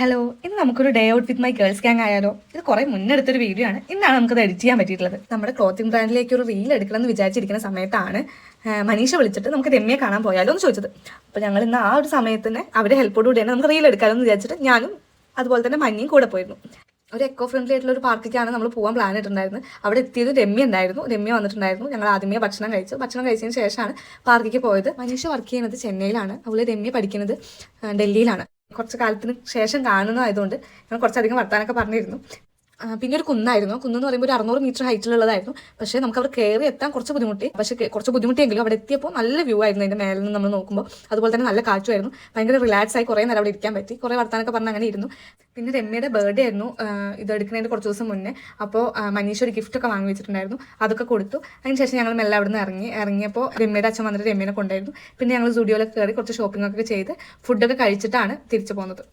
Hello, ഇന്ന് നമുക്കൊരു day out with my girls gang ആയാലോ? ഇത് കുറെ മുന്നെടുത്തൊരു വീഡിയോ ആണ്. ഇന്നാണ് നമുക്കത് എഡിറ്റ് ചെയ്യാൻ പറ്റിയിട്ടുള്ളത്. നമ്മുടെ ക്ലോത്തിങ് ബ്രാൻഡിലേക്ക് ഒരു റീൽ എടുക്കണം എന്ന് വിചാരിച്ചിരിക്കുന്ന സമയത്താണ് മനീഷ വിളിച്ചിട്ട് നമുക്ക് രമ്യയെ കാണാൻ പോയാലോ എന്ന് ചോദിച്ചത്. അപ്പോൾ ഞങ്ങൾ ഇന്ന് ആ ഒരു സമയത്തിന് അവരുടെ ഹെൽപ്പോട് കൂടി തന്നെ നമുക്ക് റീൽ എടുക്കാമോ എന്ന് വിചാരിച്ചിട്ട് ഞാനും അതുപോലെ തന്നെ മഞ്ഞയും കൂടെ പോയിരുന്നു. ഒരു എക്കോ ഫ്രണ്ട്ലി ആയിട്ടുള്ള ഒരു പാർക്കിലേക്കാണ് നമ്മൾ പോകാൻ പ്ലാൻ ഇട്ടുണ്ടായിരുന്നത്. അവിടെ എത്തിയത് രമ്യ ഉണ്ടായിരുന്നു. രമ്യ വന്നിട്ടുണ്ടായിരുന്നു. ഞങ്ങൾ ആദ്യമേ ഭക്ഷണം കഴിച്ചതിന് ശേഷമാണ് പാർക്കിലേക്ക് പോയത്. മനീഷ വർക്ക് ചെയ്യുന്നത് ചെന്നൈയിലാണ്. അതുപോലെ രമ്യ പഠിക്കുന്നത് ഡൽഹിയിലാണ്. കുറച്ച് കാലത്തിന് ശേഷം കാണുന്നതായതുകൊണ്ട് ഞങ്ങൾ കുറച്ചധികം വർത്താനൊക്കെ പറഞ്ഞിരുന്നു. പിന്നെ ഒരു കുന്നായിരുന്നു. കുന്നെന്ന് പറയുമ്പോൾ ഒരു 600 മീറ്റർ ഹൈറ്റിലുള്ളതായിരുന്നു. പക്ഷേ നമുക്ക് അവിടെ കയറി എത്താൻ കുറച്ച് ബുദ്ധിമുട്ടി. പക്ഷേ കുറച്ച് ബുദ്ധിമുട്ടിയെങ്കിലും അവിടെ എത്തിയപ്പോൾ നല്ല വ്യൂ ആയിരുന്നു. അതിൻ്റെ മേലിൽ നിന്ന് നമ്മൾ നോക്കുമ്പോൾ അതുപോലെ തന്നെ നല്ല കാറ്റുമായിരുന്നു. ഭയങ്കര റിലാക്സ് ആയി കുറേ നേരം അവിടെ ഇരിക്കാൻ പറ്റി. കുറേ വർത്താനൊക്കെ പറഞ്ഞ് അങ്ങനെ ഇരുന്നു. പിന്നെ രമ്യയുടെ ബർത്ത്ഡേ ആയിരുന്നു ഇത് എടുക്കുന്നതിൻ്റെ കുറച്ച് ദിവസം മുന്നേ. അപ്പോൾ മനീഷ ഒരു ഗിഫ്റ്റൊക്കെ വാങ്ങി വെച്ചിട്ടുണ്ടായിരുന്നു. അതൊക്കെ കൊടുത്തു. അതിനുശേഷം ഞങ്ങൾ മെല്ലെ അവിടെ നിന്ന് ഇറങ്ങിയപ്പോൾ രമ്യയുടെ അച്ഛൻ വന്നിട്ട് രമ്യനെ കൊണ്ടായിരുന്നു. പിന്നെ ഞങ്ങൾ സ്റ്റുഡിയോയിലൊക്കെ കയറി കുറച്ച് ഷോപ്പിംഗ് ഒക്കെ ചെയ്ത് ഫുഡൊക്കെ കഴിച്ചിട്ടാണ് തിരിച്ചു പോകുന്നത്.